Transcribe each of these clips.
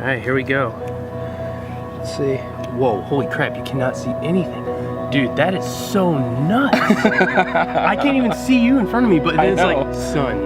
All right, here we go. Let's see. Whoa, holy crap, you cannot see anything. Dude, that is so nuts. I can't even see you in front of me, but it is like sun.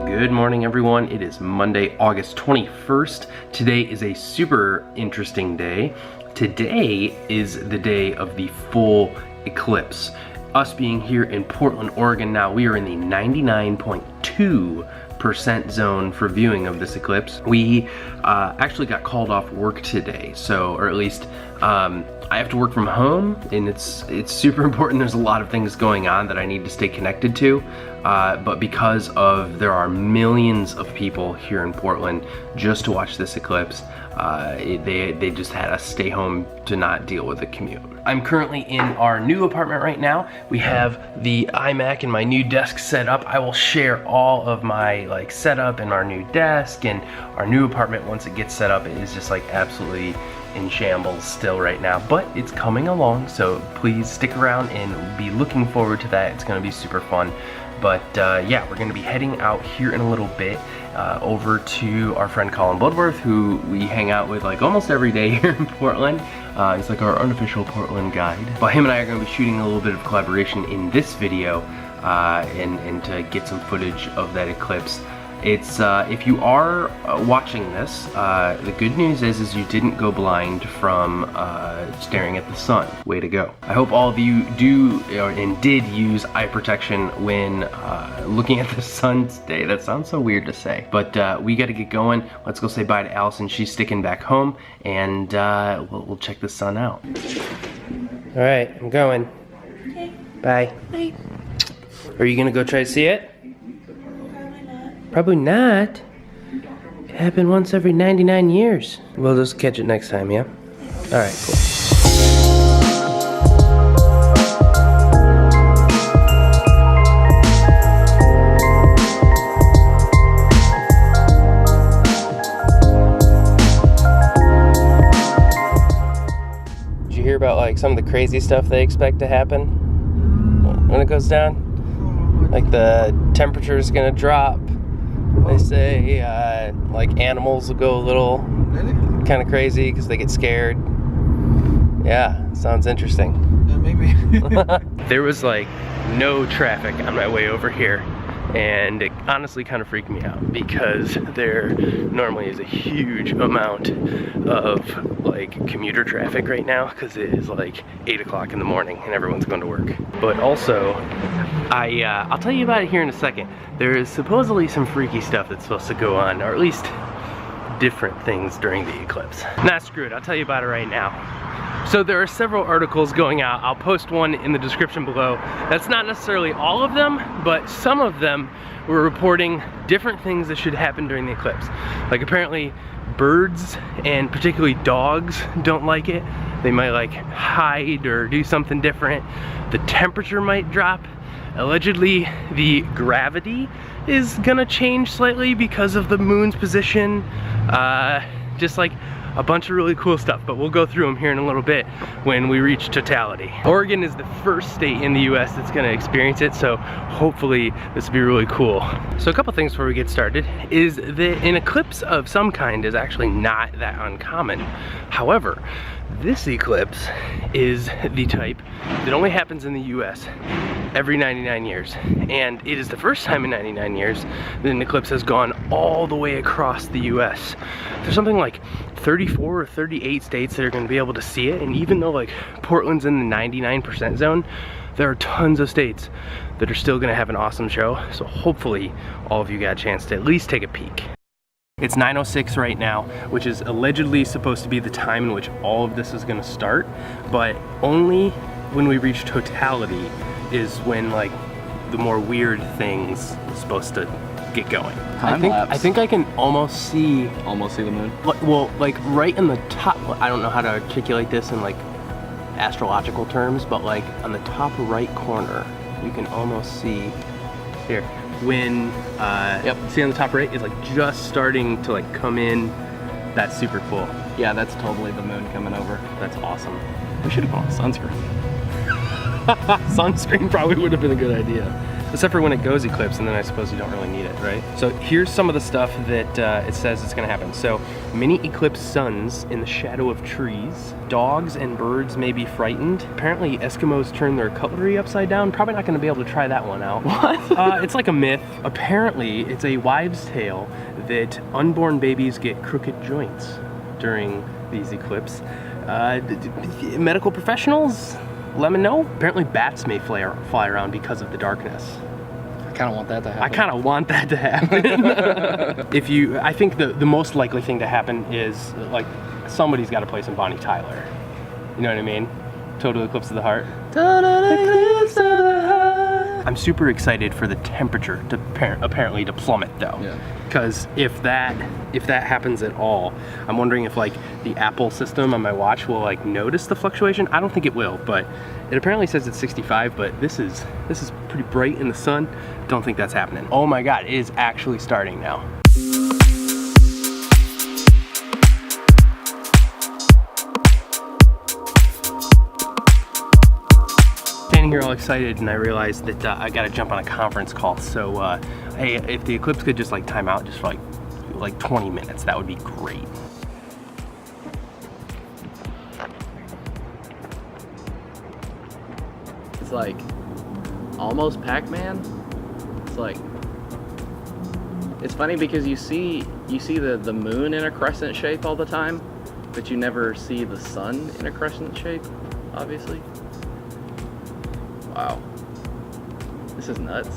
Good morning, everyone. It is Monday, August 21st. Today is a super interesting day. Today is the day of the full eclipse. Us being here in Portland, Oregon now, we are in the 99.2% zone for viewing of this eclipse. We actually got called off work today, or at least I have to work from home, and it's super important. There's a lot of things going on that I need to stay connected to, but because there are millions of people here in Portland just to watch this eclipse, they just had us stay home to not deal with the commute. I'm currently in our new apartment right now. We have the iMac and my new desk set up. I will share all of my setup and our new desk and our new apartment once it gets set up. It is just absolutely in shambles still right now, but it's coming along, so please stick around and be looking forward to that. It's gonna be super fun. But yeah, we're gonna be heading out here in a little bit over to our friend Colin, who we hang out with almost every day here in Portland. He's our unofficial Portland guide. But him and I are gonna be shooting a little bit of collaboration in this video and to get some footage of that eclipse. It's if you are watching this, the good news is you didn't go blind from staring at the sun. Way to go. I hope all of you do and did use eye protection when looking at the sun today. That sounds so weird to say, but we got to get going. Let's go say bye to Allison. She's sticking back home, and we'll check the sun out. All right, I'm going. Okay. Bye. Bye. Are you gonna go try to see it? Probably not. It happened once every 99 years. We'll just catch it next time, yeah? Alright, cool. Did you hear about some of the crazy stuff they expect to happen when it goes down? The temperature is gonna drop. They say animals will go a little kind of crazy because they get scared. Yeah, sounds interesting. Maybe. There was no traffic on my way over here, and it honestly kind of freaked me out because there normally is a huge amount of commuter traffic right now because it is 8 o'clock in the morning and everyone's going to work. But also, I'll tell you about it here in a second. There is supposedly some freaky stuff that's supposed to go on, or at least different things during the eclipse. Nah, screw it, I'll tell you about it right now. So there are several articles going out. I'll post one in the description below. That's not necessarily all of them, but some of them were reporting different things that should happen during the eclipse. Apparently birds and particularly dogs don't like it. They might hide or do something different. The temperature might drop. Allegedly, the gravity is gonna change slightly because of the moon's position. Just a bunch of really cool stuff, but we'll go through them here in a little bit when we reach totality. Oregon is the first state in the US that's gonna experience it, so hopefully this will be really cool. So a couple things before we get started is that an eclipse of some kind is actually not that uncommon. However, this eclipse is the type that only happens in the US every 99 years. And it is the first time in 99 years that an eclipse has gone all the way across the US. There's something 34 or 38 states that are gonna be able to see it, and even though Portland's in the 99% zone, there are tons of states that are still gonna have an awesome show. So hopefully all of you got a chance to at least take a peek. It's 9:06 right now, which is allegedly supposed to be the time in which all of this is gonna start, but only when we reach totality is when the more weird things are supposed to get going. I think I can almost see the moon. Well, right in the top. I don't know how to articulate this in astrological terms, but on the top right corner, you can almost see here. When see on the top right is just starting to come in. That's super cool. Yeah, that's totally the moon coming over. That's awesome. We should have put on sunscreen. Sunscreen probably would have been a good idea. Except for when it goes eclipse, and then I suppose you don't really need it, right? So here's some of the stuff that it says it's gonna happen. So mini eclipse suns in the shadow of trees. Dogs and birds may be frightened. Apparently Eskimos turn their cutlery upside down. Probably not gonna be able to try that one out. What? It's like a myth. Apparently it's a wives' tale that unborn babies get crooked joints during these eclipses. Medical professionals, let me know. Apparently bats may fly around because of the darkness. I kind of want that to happen. I kind of want that to happen. I think the most likely thing to happen is like somebody's got to play some Bonnie Tyler. You know what I mean? Total Eclipse of the Heart. Total Eclipse of the Heart. I'm super excited for the temperature to apparently to plummet though. Yeah. Because if that happens at all, I'm wondering if like the Apple system on my watch will like notice the fluctuation. I don't think it will, but it apparently says it's 65, but this is pretty bright in the sun. Don't think that's happening. Oh my God, it is actually starting now. Standing here all excited, and I realized that I gotta jump on a conference call. So hey, if the eclipse could just like time out just for like 20 minutes, that would be great. It's like almost Pac-Man. It's like, it's funny because you see the moon in a crescent shape all the time, but you never see the sun in a crescent shape, obviously. Wow. This is nuts.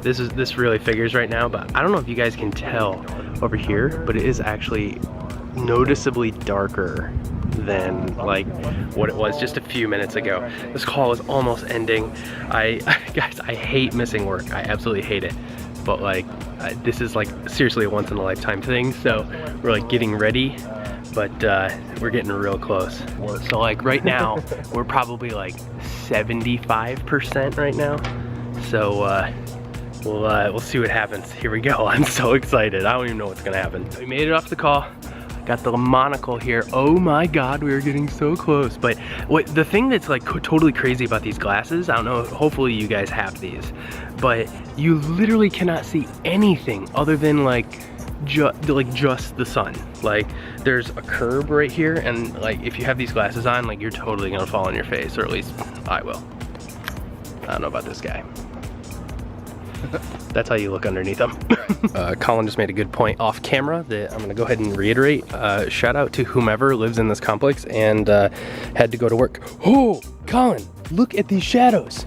This really figures right now, but I don't know if you guys can tell over here, but it is actually noticeably darker than like what it was just a few minutes ago. This call is almost ending. Guys, I hate missing work. I absolutely hate it. But like, this is like seriously a once in a lifetime thing. So we're like getting ready, but we're getting real close. So like right now, we're probably like 75% right now. So we'll see what happens. Here we go. I'm so excited. I don't even know what's gonna happen. We made it off the call. Got the monocle here. Oh my God, we are getting so close. But the thing that's like totally crazy about these glasses, I don't know, hopefully you guys have these, but you literally cannot see anything other than like just the sun. Like there's a curb right here, and like if you have these glasses on, like you're totally gonna fall on your face, or at least I will. I don't know about this guy. That's how you look underneath them. Colin just made a good point off camera that I'm gonna go ahead and reiterate. Shout out to whomever lives in this complex and had to go to work. Oh, Colin, look at these shadows.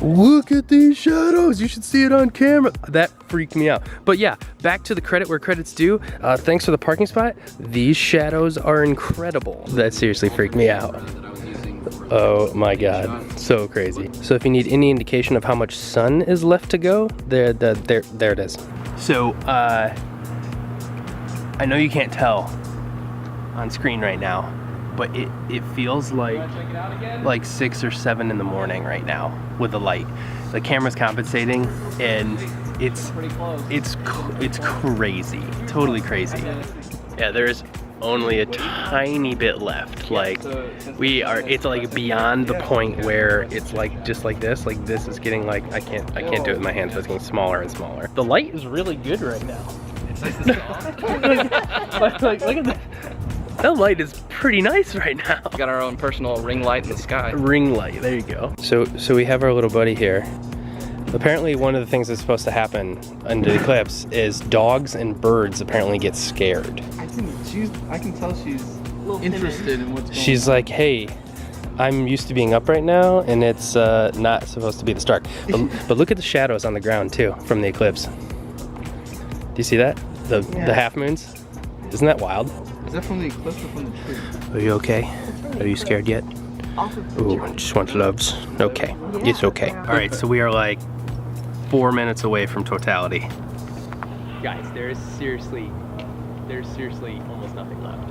Look at these shadows. You should see it on camera. That freaked me out. But yeah, back to the credit where credit's due. Thanks for the parking spot. These shadows are incredible. That seriously freaked me out. Oh my God, so crazy. So if you need any indication of how much sun is left to go, there it is. So I know you can't tell on screen right now, but it feels like 6 or 7 in the morning right now with the light. The camera's compensating, and it's crazy, totally crazy. Yeah, there's only a tiny bit left. Like it's like beyond the point where it's like just like this is getting like I can't do it with my hands, but it's getting smaller and smaller. The light is really good right now. It's nice to like look at that. That light is pretty nice right now. We got our own personal ring light in the sky. Ring light, there you go. So we have our little buddy here. Apparently one of the things that's supposed to happen under the eclipse is dogs and birds apparently get scared. I can tell she's interested in what's going on. She's like, hey, I'm used to being up right now, and it's not supposed to be this dark. But look at the shadows on the ground too from the eclipse. Do you see that? The half moons? Isn't that wild? Is that from the eclipse or from the tree? Are you okay? Are you scared yet? Ooh, just want loves. Okay, it's okay. All right, so we are like 4 minutes away from totality. Guys, there's seriously almost nothing left.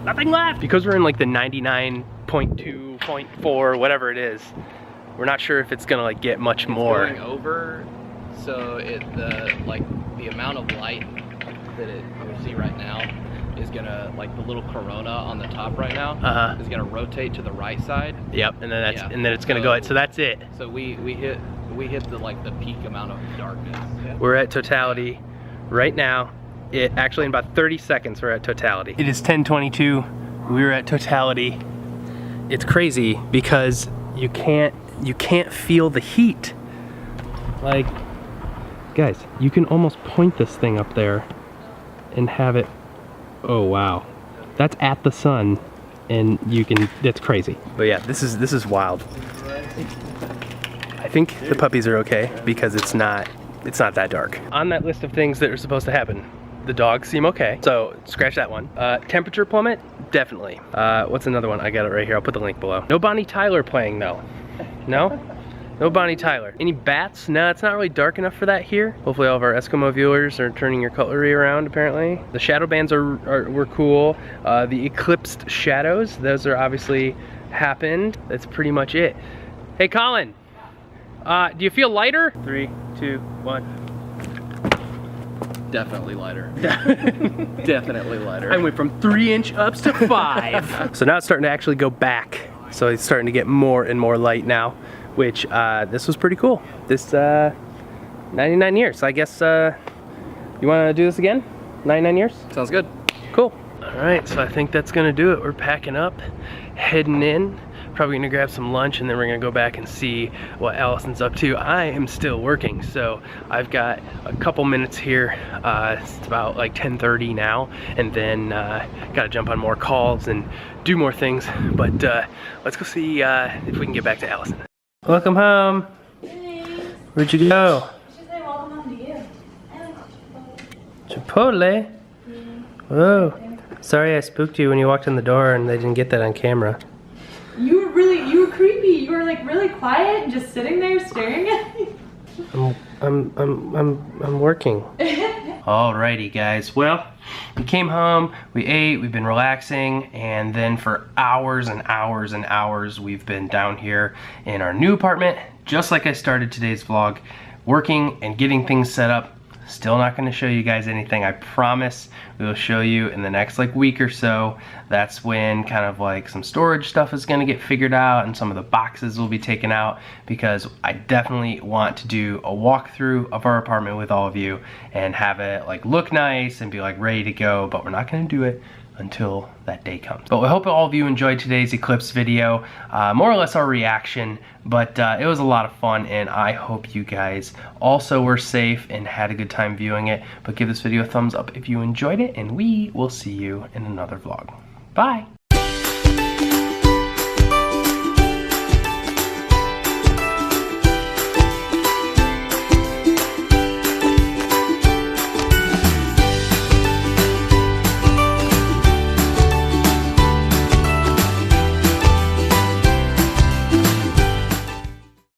Nothing left! Because we're in like the 99.2, 0.4, whatever it is, we're not sure if it's gonna like get much more. Going over, so the amount of light that you see right now is gonna, like the little corona on the top right now, is gonna rotate to the right side. Yep, and then that's and then it's gonna go. So that's it. So we hit the the peak amount of darkness. We're at totality right now. It actually in about 30 seconds we're at totality. It is 10:22. We're at totality. It's crazy because you can't feel the heat. Like, guys, you can almost point this thing up there and have it. Oh wow, that's at the sun, and you can. That's crazy. But yeah, this is wild. I think the puppies are okay because it's not that dark. On that list of things that are supposed to happen, the dogs seem okay, so scratch that one. Temperature plummet, definitely. What's another one? I got it right here. I'll put the link below. No Bonnie Tyler playing though. No? No Bonnie Tyler. Any bats? No, it's not really dark enough for that here. Hopefully all of our Eskimo viewers are turning your cutlery around apparently. The shadow bands were cool. The eclipsed shadows, those are obviously happened. That's pretty much it. Hey Colin, do you feel lighter? 3, 2, 1. Definitely lighter. Definitely lighter. I went from 3-inch ups to 5. So now it's starting to actually go back. So it's starting to get more and more light now, which this was pretty cool. This 99 years. I guess you want to do this again? 99 years? Sounds good. Cool. All right, so I think that's gonna do it. We're packing up, heading in. Probably gonna grab some lunch and then we're gonna go back and see what Allison's up to. I am still working, so I've got a couple minutes here. It's about like 10:30 now, and then gotta jump on more calls and do more things. But let's go see if we can get back to Allison. Welcome home. Thanks. Where'd you go? She said welcome home to you. Chipotle? Whoa. Sorry I spooked you when you walked in the door and they didn't get that on camera. You were creepy. You were like really quiet and just sitting there staring at me. I'm working. Alrighty guys, well, we came home, we ate, we've been relaxing, and then for hours and hours and hours we've been down here in our new apartment, just like I started today's vlog, working and getting things set up. Still not going to show you guys anything. I promise we will show you in the next like week or so. That's when kind of like some storage stuff is going to get figured out and some of the boxes will be taken out, because I definitely want to do a walkthrough of our apartment with all of you and have it like look nice and be like ready to go, but we're not going to do it until that day comes. But we hope all of you enjoyed today's Eclipse video, more or less our reaction, but it was a lot of fun, and I hope you guys also were safe and had a good time viewing it. But give this video a thumbs up if you enjoyed it, and we will see you in another vlog. Bye!